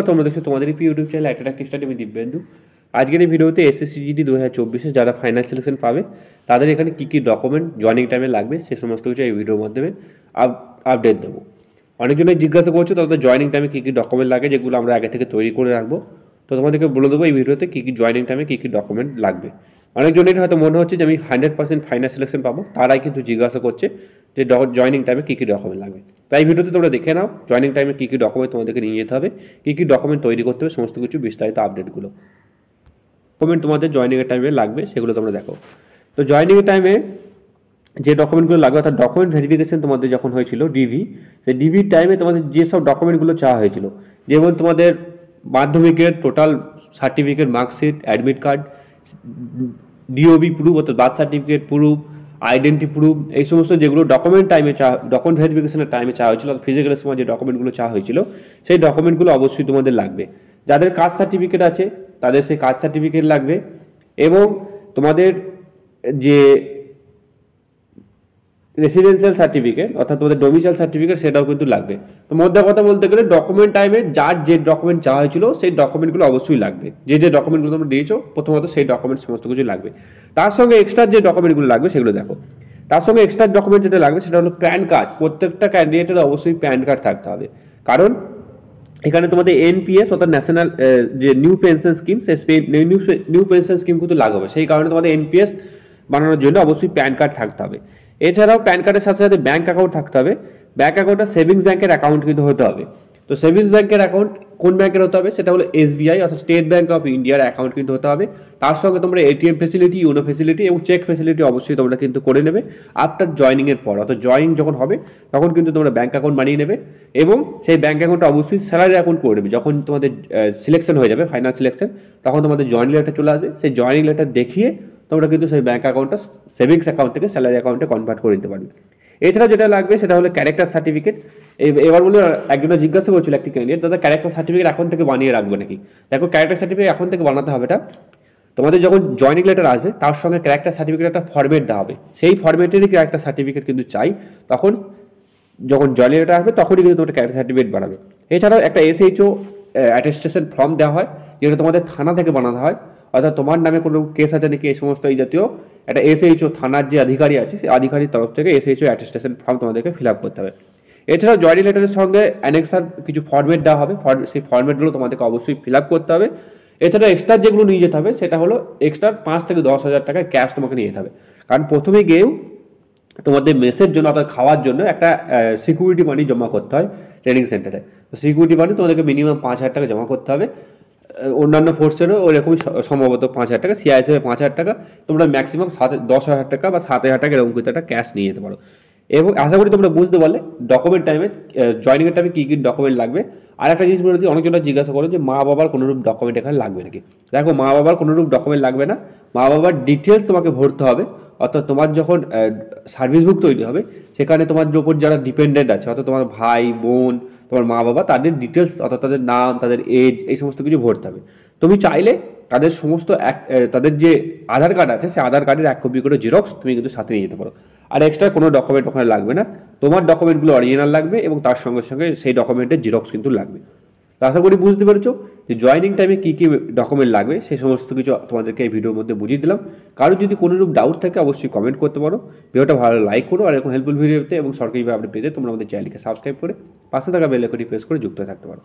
তোমরা দেখছো তোমাদের ইউটিউব চ্যানেল অ্যাট্রাক্টিভ স্টাডি আমি দিব্যেন্দু। আজকের এই ভিডিওতে এসএসসিজিডি 2024 যারা ফাইনাল সিলেকশন পাবে তাদের এখানে কী কী ডকুমেন্ট জয়েনিং টাইমে লাগবে সে সমস্ত কিছু এই ভিডিওর মাধ্যমে আপডেট দেবো। অনেকজনই জিজ্ঞাসা করছো তাদের জয়েনিং টাইমে কী কী ডকুমেন্ট লাগে, যেগুলো আমরা আগে থেকে তৈরি করে রাখবো। তো তোমাদেরকে বলে দেবো এই ভিডিওতে কী কী জয়েনিং টাইমে কী কী ডকুমেন্ট লাগবে। অনেকজনের হয়তো মনে হচ্ছে যে আমি 100% ফাইনাল সিলেকশন পাবো, তারাই কিন্তু জিজ্ঞাসা করছে যে জয়েনিং টাইমে কী কী ডকুমেন্ট লাগবে। তাই ভিডিওতে তোমরা দেখে নাও জয়েনিং টাইমে কী কী ডকুমেন্ট তোমাদেরকে নিয়ে যেতে হবে, কী কী ডকুমেন্ট তৈরি করতে হবে, সমস্ত কিছু বিস্তারিত আপডেটগুলো ডকুমেন্ট তোমাদের জয়েনিংয়ের টাইমে লাগবে সেগুলো তোমরা দেখো। তো জয়েনিংয়ের টাইমে যে ডকুমেন্টগুলো লাগবে অর্থাৎ ডকুমেন্ট ভেরিফিকেশন তোমাদের যখন হয়েছিল ডিভি, সেই ডিভির টাইমে তোমাদের যেসব ডকুমেন্টগুলো চাওয়া হয়েছিল, যেমন তোমাদের মাধ্যমিকের total certificate, marksheet, admit card, DOB proof অর্থাৎ birth certificate proof, identity proof, এই সমস্ত যেগুলো ডকুমেন্ট ভেরিফিকেশনের টাইমে চাওয়া হয়েছিল, ফিজিক্যালের সময় যে ডকুমেন্টগুলো চাওয়া হয়েছিল সেই ডকুমেন্টগুলো অবশ্যই তোমাদের লাগবে। যাদের কাস্ট সার্টিফিকেট আছে তাদের সেই কাস্ট সার্টিফিকেট লাগবে, এবং তোমাদের যে রেসিডেন্সিয়াল সার্টিফিকেট অর্থাৎ তোমাদের ডোমিসাইল সার্টিফিকেট সেটাও কিন্তু লাগবে। তো মধ্যে কথা বলতে গেলে ডকুমেন্ট টাইমে যার যে ডকুমেন্ট চাওয়া হয়েছিল সেই ডকুমেন্টগুলো অবশ্যই লাগবে। যে ডকুমেন্টগুলো তোমরা দিয়েছো প্রথমত সেই ডকুমেন্ট সমস্ত কিছু লাগবে। তার সঙ্গে এক্সট্রা যে ডকুমেন্টগুলো লাগবে সেগুলো দেখো। তার সঙ্গে এক্সট্রা ডকুমেন্ট যেটা লাগবে সেটা হলো প্যান কার্ড। প্রত্যেকটা ক্যান্ডিডেটের অবশ্যই প্যান কার্ড থাকতে হবে, কারণ এখানে তোমাদের এনপিএস অর্থাৎ ন্যাশনাল যে নিউ পেনশন স্কিম, সেই নিউ পেনশন স্কিম কিন্তু লাগবে। সেই কারণে তোমাদের এনপিএস বানানোর জন্য অবশ্যই প্যান কার্ড থাকতে হবে। এছাড়াও প্যান কার্ডের সাথে সাথে ব্যাঙ্ক অ্যাকাউন্ট থাকতে হবে। ব্যাঙ্ক অ্যাকাউন্টটা সেভিংস ব্যাঙ্কের অ্যাকাউন্ট কিন্তু হতে হবে। তো সেভিংস ব্যাঙ্কের অ্যাকাউন্ট কোন ব্যাঙ্কের হতে হবে সেটা হলো এসবিআই অর্থাৎ স্টেট ব্যাঙ্ক অফ ইন্ডিয়ার অ্যাকাউন্ট কিন্তু হতে হবে। তার সঙ্গে তোমরা এটিএম ফেসিলিটি, ইউনো ফেসিলিটি এবং চেক ফেসিলিটি অবশ্যই তোমরা কিন্তু করে নেবে আফটার জয়নিংয়ের পর। অর্থাৎ জয়নিং যখন হবে তখন কিন্তু তোমরা ব্যাঙ্ক অ্যাকাউন্ট বানিয়ে নেবে, এবং সেই ব্যাঙ্ক অ্যাকাউন্টটা অবশ্যই স্যালারি অ্যাকাউন্ট করে নেবে। যখন তোমাদের সিলেকশন হয়ে যাবে ফাইনাল সিলেকশন, তখন তোমাদের জয়েনিং লেটার চলে আসবে। সেই জয়েনিং লেটার দেখিয়ে তোমরা কিন্তু সেই ব্যাঙ্ক অ্যাকাউন্টটা সেভিংস অ্যাকাউন্ট থেকে স্যালারি অ্যাকাউন্টে কনভার্ট করে নিতে পারবে। এছাড়া যেটা লাগবে সেটা হলো ক্যারেক্টার সার্টিফিকেট। এবার বলে একজনে জিজ্ঞাসা করছিল একটি ক্যান্ডিডেট, দাদা ক্যারেক্টার সার্টিফিকেট এখন থেকে বানিয়ে রাখবে নাকি? দেখো, ক্যারেক্টার সার্টিফিকেট এখন থেকে বানাতে হবে না। তোমাদের যখন জয়েনিং লেটার আসবে তার সঙ্গে ক্যারেক্টার সার্টিফিকেট একটা ফরম্যাট দেওয়া হবে, সেই ফরম্যাটেরই ক্যারেক্টার সার্টিফিকেট কিন্তু চাই। তখন যখন জয়েনিং লেটার আসবে তখনই কিন্তু তোমাদের ক্যারেক্টার সার্টিফিকেট বানাবে। এছাড়াও একটা এসএইচও অ্যাটেস্টেশন ফর্ম দেওয়া হয়, যেটা তোমাদের থানা থেকে বানাতে হয়। অর্থাৎ তোমার নামে কোনো কেস আছে নাকি এই সমস্ত এই জাতীয় একটা এসএইচও থানার যে আধিকারী আছে সেই আধিকারির তরফ থেকে এসএইচও অ্যাটেস্টেশন ফর্ম তোমাদেরকে ফিল আপ করতে হবে। এছাড়াও জয়েনিং লেটারের সঙ্গে অ্যানেক্সার কিছু ফরম্যাট দেওয়া হবে, সেই ফরম্যাটগুলো তোমাদেরকে অবশ্যই ফিল আপ করতে হবে। এছাড়া এক্সট্রা যেগুলো নিয়ে যেতে হবে সেটা হলো এক্সট্রা 5 থেকে 10,000 টাকা ক্যাশ তোমাকে নিয়ে যেতে হবে। কারণ প্রথমে গিয়েও তোমাদের মেসের জন্য অর্থাৎ খাওয়ার জন্য একটা সিকিউরিটি মানি জমা করতে হয় ট্রেনিং সেন্টারে। তো সিকিউরিটি মানি তোমাদেরকে মিনিমাম 5,000 টাকা জমা করতে হবে। অন্যান্য ফোর্সেরও ওরকমই সম্ভবত 5,000 টাকা, সিআই হিসেবে 5,000 টাকা। তোমরা ম্যাক্সিমাম 10,000 টাকা বা 7,000 টাকা এরকম কিছু একটা ক্যাশ নিয়ে যেতে পারো। এবং আশা করি তোমরা বুঝতে পারলে ডকুমেন্ট টাইমে জয়েনিংয়ের টাইমে কী কী ডকুমেন্ট লাগবে। আর একটা জিনিস বলে দিই, অনেকজনরা জিজ্ঞাসা করো যে মা বাবার কোনোরূপ ডকুমেন্ট এখানে লাগবে নাকি। দেখো, মা বাবার কোনোরূপ ডকুমেন্ট লাগবে না। মা বাবার ডিটেলস তোমাকে ভরতে হবে। অর্থাৎ তোমার যখন সার্ভিস বুক তৈরি হবে সেখানে তোমার উপর যারা ডিপেন্ডেন্ট আছে অর্থাৎ তোমার ভাই বোন, তোমার মা বাবা, তাদের ডিটেলস অর্থাৎ তাদের নাম, তাদের এজ, এই সমস্ত কিছু ভরতে হবে। তুমি চাইলে তাদের সমস্ত তাদের যে আধার কার্ড আছে সেই আধার কার্ডের 1 কপি করে জেরক্স তুমি কিন্তু সাথে নিয়ে যেতে পারো। আর এক্সট্রা কোনো ডকুমেন্ট ওখানে লাগবে না। তোমার ডকুমেন্টগুলো অরিজিনাল লাগবে এবং তার সঙ্গে সঙ্গে সেই ডকুমেন্টের জেরক্স কিন্তু লাগবে। তো আশা করি বুঝতে পেরেছো যে জয়েনিং টাইমে কী কী ডকুমেন্ট লাগবে সেই সমস্ত কিছু তোমাদেরকে এই ভিডিওর মধ্যে বুঝিয়ে দিলাম। কারো যদি কোনোরূপ ডাউট থাকে অবশ্যই কমেন্ট করতে পারো। ভিডিওটা ভালো লাইক করো, আর এরকম হেল্পফুল ভিডিও পেতে এবং সরকারিভাবে আপডেট পেতে তোমরা আমাদের চ্যানেলকে সাবস্ক্রাইব করে পাশে থাকা বেল আইকনটি প্রেস করে যুক্ত থাকতে পারো।